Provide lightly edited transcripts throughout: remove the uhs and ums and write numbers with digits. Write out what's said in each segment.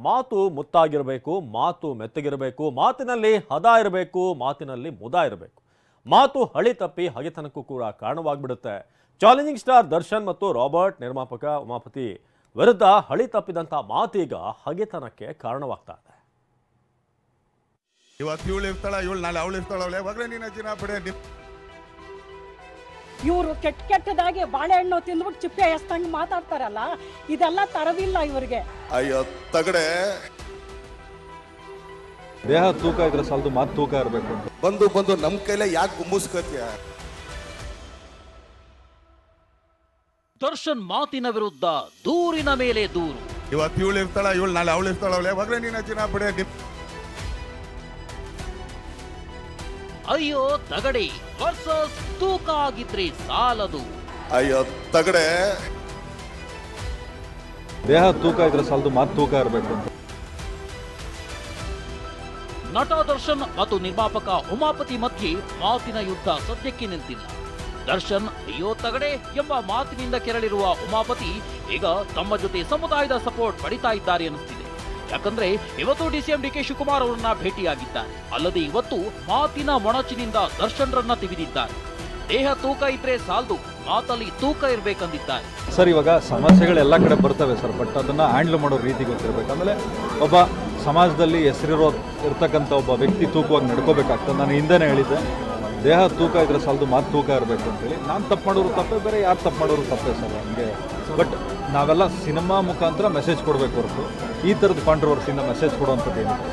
ಮಾತು ಮುತ್ತಾಗಿರಬೇಕು, ಮಾತು ಮೆತ್ತಗಿರಬೇಕು, ಮಾತಿನಲ್ಲಿ ಹದ ಇರಬೇಕು, ಮಾತಿನಲ್ಲಿ ಮುದ ಇರಬೇಕು. ಮಾತು ಹಳಿ ತಪ್ಪಿ ಹಗೆತನಕ್ಕೂ ಕೂಡ ಕಾರಣವಾಗ್ಬಿಡುತ್ತೆ. ಚಾಲೆಂಜಿಂಗ್ ಸ್ಟಾರ್ ದರ್ಶನ್ ಮತ್ತು ರಾಬರ್ಟ್ ನಿರ್ಮಾಪಕ ಉಮಾಪತಿ ವಿರುದ್ಧ ಹಳಿ ತಪ್ಪಿದಂತ ಮಾತೀಗ ಹಗೆತನಕ್ಕೆ ಕಾರಣವಾಗ್ತಾ ಇದೆ. ಇವತ್ತು ಇವಳು ಇರ್ತಾಳ, ಇವಳು ನಾಳೆ ಅವಳು ಇರ್ತಾಳೆ, ಇವರು ಕೆಟ್ಟದಾಗಿ ಬಾಳೆಹಣ್ಣು ತಿಂದ್ಬಿಟ್ಟು ಚಿಪ್ಪೆ ಎಷ್ಟಂಗ್ ಮಾತಾಡ್ತಾರಲ್ಲ, ಇದೆಲ್ಲ ತರವಿಲ್ಲ ಇವರಿಗೆ. ಅಯ್ಯೋ ತಗಡೆ, ದೇಹ ತೂಕ ಇದ್ರೆ ಸಾಲದು, ಮಾತು ತೂಕ ಇರಬೇಕು. ಬಂದು ನಮ್ ಕೈಲೇ ಯಾಕೆ ಗುಮ್ಮಿಸ್ಕತ್ಯ? ದರ್ಶನ್ ಮಾತಿನ ವಿರುದ್ಧ ದೂರಿನ ಮೇಲೆ ದೂರು. ಇವತ್ತು ಇವಳು ಇರ್ತಾಳ, ಇವಳು ನಾಳೆ ಅವಳು ಇರ್ತಾಳೆ, ಮಗಳೇ ನೀನ ಚಿನ್ನ ಬಿಡೆ. ಅಯ್ಯೋ ತಗಡೆ ವರ್ಸಸ್ ತೂಕ ಆಗಿದ್ರೆ ಸಾಲದು. ಅಯ್ಯೋ ತಗಡೆ, ದೇಹ ತೂಕ ಇದ್ರೆ ಸಾಲದು, ಮಾತು ತೂಕ ಇರಬೇಕು. ನಟ ದರ್ಶನ್ ಮತ್ತು ನಿರ್ಮಾಪಕ ಉಮಾಪತಿ ಮಧ್ಯೆ ಮಾತಿನ ಯುದ್ಧ ಸದ್ಯಕ್ಕೆ ನಿಂತಿಲ್ಲ. ದರ್ಶನ್ ಅಯ್ಯೋ ತಗಡೆ ಎಂಬ ಮಾತಿನಿಂದ ಕೆರಳಿರುವ ಉಮಾಪತಿ ಈಗ ತಮ್ಮ ಜೊತೆ ಸಮುದಾಯದ ಸಪೋರ್ಟ್ ಪಡಿತಾ ಇದ್ದಾರೆ ಅನ್ನಿಸ್ತಿದೆ. ಯಾಕಂದ್ರೆ ಇವತ್ತು ಡಿಸಿಎಂ ಡಿಕೆ ಶಿವಕುಮಾರ್ ಅವರನ್ನ ಭೇಟಿಯಾಗಿದ್ದಾರೆ. ಅಲ್ಲದೆ ಇವತ್ತು ಮಾತಿನ ಮೊಣಚಿನಿಂದ ದರ್ಶನ್ರನ್ನ ತಿವಿದಿದ್ದಾರೆ. ದೇಹ ತೂಕ ಇದ್ರೆ ಸಾಲದು, ಮಾತಲ್ಲಿ ತೂಕ ಇರ್ಬೇಕಂದಿದ್ದಾರೆ. ಸರ್, ಇವಾಗ ಸಮಸ್ಯೆಗಳು ಎಲ್ಲ ಕಡೆ ಬರ್ತವೆ ಸರ್, ಬಟ್ ಅದನ್ನ ಹ್ಯಾಂಡಲ್ ಮಾಡೋ ರೀತಿ ಗೊತ್ತಿರಬೇಕು. ಆಮೇಲೆ ಒಬ್ಬ ಸಮಾಜದಲ್ಲಿ ಇರ್ತಕ್ಕಂಥ ಒಬ್ಬ ವ್ಯಕ್ತಿ ತೂಕವಾಗಿ ನಡ್ಕೋಬೇಕಾಗ್ತದೆ. ನಾನು ಹಿಂದೆನೇ ಹೇಳಿದ್ದೆ, ದೇಹ ತೂಕ ಇದ್ರೆ ಸಾಲದು, ಮಾತು ತೂಕ ಇರಬೇಕು ಅಂತೇಳಿ. ನಾನು ತಪ್ಪು ಮಾಡೋರು ತಪ್ಪೇ, ಬೇರೆ ಯಾರು ತಪ್ಪು ಮಾಡೋರು ತಪ್ಪೇ ಸರ್ ಹಂಗೆ. ಬಟ್ ನಾವೆಲ್ಲ ಸಿನಿಮಾ ಮುಖಾಂತರ ಮೆಸೇಜ್ ಕೊಡಬೇಕು ಹೊರತು ಈ ಥರದ ಕಾಂಟ್ರವರ್ಸಿಯಿಂದ ಮೆಸೇಜ್ ಕೊಡುವಂಥದ್ದು ಏನಿದೆ.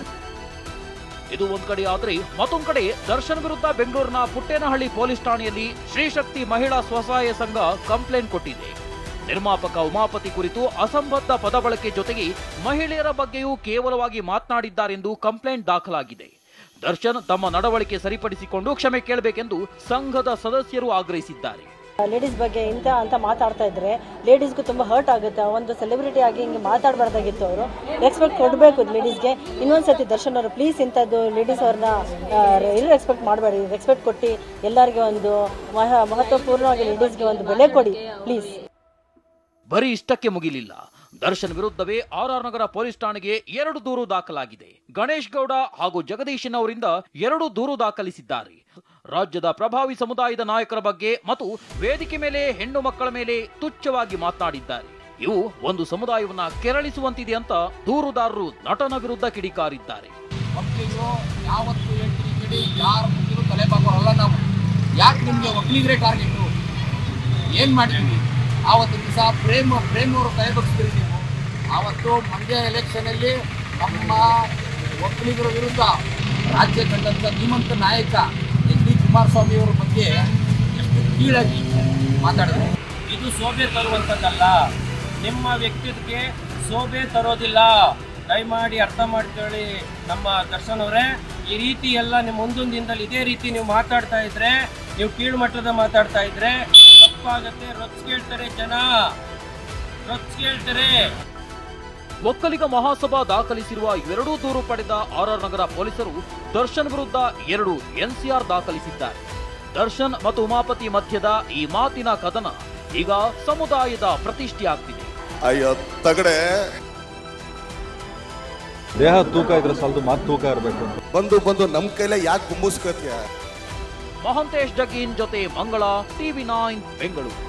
ಇದು ಒಂದ್ ಕಡೆ ಆದ್ರೆ ಮತ್ತೊಂದ್ ಕಡೆ ದರ್ಶನ್ ವಿರುದ್ಧ ಬೆಂಗಳೂರಿನ ಪುಟ್ಟೇನಹಳ್ಳಿ ಪೊಲೀಸ್ ಠಾಣೆಯಲ್ಲಿ ಶ್ರೀಶಕ್ತಿ ಮಹಿಳಾ ಸ್ವಸಹಾಯ ಸಂಘ ಕಂಪ್ಲೇಂಟ್ ಕೊಟ್ಟಿದೆ. ನಿರ್ಮಾಪಕ ಉಮಾಪತಿ ಕುರಿತು ಅಸಂಬದ್ಧ ಪದ ಬಳಕೆ ಜೊತೆಗೆ ಮಹಿಳೆಯರ ಬಗ್ಗೆಯೂ ಕೇವಲವಾಗಿ ಮಾತನಾಡಿದ್ದಾರೆಂದು ಕಂಪ್ಲೇಂಟ್ ದಾಖಲಾಗಿದೆ. ದರ್ಶನ್ ತಮ್ಮ ನಡವಳಿಕೆ ಸರಿಪಡಿಸಿಕೊಂಡು ಕ್ಷಮೆ ಕೇಳಬೇಕೆಂದು ಸಂಘದ ಸದಸ್ಯರು ಆಗ್ರಹಿಸಿದ್ದಾರೆ. ಲೇಡೀಸ್ ಬಗ್ಗೆ ಅಂತ ಮಾತಾಡ್ತಾ ಇದ್ರೆ ಲೇಡೀಸ್ಗೂ ತುಂಬ ಹರ್ಟ್ ಆಗುತ್ತೆ. ಒಂದು ಸೆಲೆಬ್ರಿಟಿ ಆಗಿ ಹಿಂಗೆ ಮಾತಾಡಬಾರ್ದಾಗಿತ್ತು. ಅವರು ರೆಸ್ಪೆಕ್ಟ್ ಕೊಡಬೇಕು ಲೇಡೀಸ್ಗೆ. ಇನ್ನೊಂದ್ಸತಿ ದರ್ಶನ್ ಅವರು ಪ್ಲೀಸ್ ಇಂಥದ್ದು ಲೇಡೀಸ್ ಅವ್ರನ್ನ ರೆಸ್ಪೆಕ್ಟ್ ಮಾಡಬೇಡಿ. ರೆಸ್ಪೆಕ್ಟ್ ಕೊಟ್ಟು ಎಲ್ಲರಿಗೆ ಒಂದು ಮಹತ್ವಪೂರ್ಣವಾಗಿ ಲೇಡೀಸ್ಗೆ ಒಂದು ಬೆಲೆ ಕೊಡಿ ಪ್ಲೀಸ್. ಬರೀ ಇಷ್ಟಕ್ಕೆ ಮುಗಿಲಿಲ್ಲ. ದರ್ಶನ್ ವಿರುದ್ಧವೇ ಆರ್ ನಗರ ಪೊಲೀಸ್ ಠಾಣೆಗೆ 2 ದೂರು ದಾಖಲಾಗಿದೆ. ಗಣೇಶ್ ಗೌಡ ಹಾಗೂ ಜಗದೀಶನ್ ಅವರಿಂದ 2 ದೂರು ದಾಖಲಿಸಿದ್ದಾರೆ. ರಾಜ್ಯದ ಪ್ರಭಾವಿ ಸಮುದಾಯದ ನಾಯಕರ ಬಗ್ಗೆ ಮತ್ತು ವೇದಿಕೆ ಮೇಲೆ ಹೆಣ್ಣು ಮಕ್ಕಳ ಮೇಲೆ ತುಚ್ಛವಾಗಿ ಮಾತನಾಡಿದ್ದಾರೆ. ಇವು ಒಂದು ಸಮುದಾಯವನ್ನ ಕೆರಳಿಸುವಂತಿದೆ ಅಂತ ದೂರುದಾರರು ನಟನ ವಿರುದ್ಧ ಕಿಡಿಕಾರಿದ್ದಾರೆ. ಯಾವತ್ತು ಯಾರ ಮುಂದೆ ತಲೆಬಾಗೋರಲ್ಲ ನಾವು. ಯಾಕೆ ನಿಮ್ಗೆ ಒಕ್ಕಲಿಗರೇ ಟಾರ್ಗೆಟ್? ಏನ್ ಮಾಡಿದ್ವಿ ಆವತ್ತು ದಿವಸ? ಪ್ರೇಮ್ ಅವರು ಕೈ ಬಗ್ಸ್ತೀರಿ ನೀವು. ಆವತ್ತು ಮಂಡ್ಯ ಎಲೆಕ್ಷನ್ ಅಲ್ಲಿ ನಮ್ಮ ಒಕ್ಕಲಿಗರ ವಿರುದ್ಧ ರಾಜ್ಯ ಕಂಡಂತ ಧೀಮಂತ ನಾಯಕ ಎಚ್ ಡಿ ಕುಮಾರಸ್ವಾಮಿ ಅವರ ಬಗ್ಗೆ ಎಷ್ಟು ಕೀಳಾಗಿ ಮಾತಾಡಿದ್ರು. ಇದು ಶೋಭೆ ತರುವಂಥದ್ದಲ್ಲ, ನಿಮ್ಮ ವ್ಯಕ್ತಿತ್ವಕ್ಕೆ ಶೋಭೆ ತರೋದಿಲ್ಲ. ದಯಮಾಡಿ ಅರ್ಥ ಮಾಡ್ಕೊಳ್ಳಿ ನಮ್ಮ ದರ್ಶನ್ ಅವರೇ. ಈ ರೀತಿ ಎಲ್ಲ ನಿಮ್ಮ ಮುಂದೊಂದು ದಿನದಲ್ಲಿ ಇದೇ ರೀತಿ ನೀವು ಮಾತಾಡ್ತಾ ಇದ್ರೆ, ನೀವು ಕೀಳು ಮಟ್ಟದ ಮಾತಾಡ್ತಾ ಇದ್ರೆ ತಪ್ಪಾಗತ್ತೆ. ರೊಚ್ಚಿಗೆಳ್ತಾರೆ ಜನ, ರೊಚ್ಚಿಗೆಳ್ತಾರೆ. ಒಕ್ಕಲಿಗ ಮಹಾಸಭಾ ದಾಖಲಿಸಿರುವ 2 ದೂರು ಪಡೆದ ಆರ್ ನಗರ ಪೊಲೀಸರು ದರ್ಶನ್ ವಿರುದ್ಧ 2 NCR ದಾಖಲಿಸಿದ್ದಾರೆ. ದರ್ಶನ್ ಮತ್ತು ಉಮಾಪತಿ ಮಧ್ಯದ ಈ ಮಾತಿನ ಕದನ ಈಗ ಸಮುದಾಯದ ಪ್ರತಿಷ್ಠೆಯಾಗ್ತಿದೆ. ಅಯ್ಯೋ ತಗಡೆ, ದೇಹ ತೂಕ ಇದ್ರೆ ಸಾಲದು, ಮಾತು ತೂಕ ಇರಬೇಕು. ಬಂದು ನಮ್ ಕೈಲೇ ಯಾಕೆ ಗುಮ್ಮಿಸ್ಕತ್ಯ? ಮಹಂತೇಶ್ ಜಗೀನ್ ಜೊತೆ ಮಂಗಳ, TV9 ಬೆಂಗಳೂರು.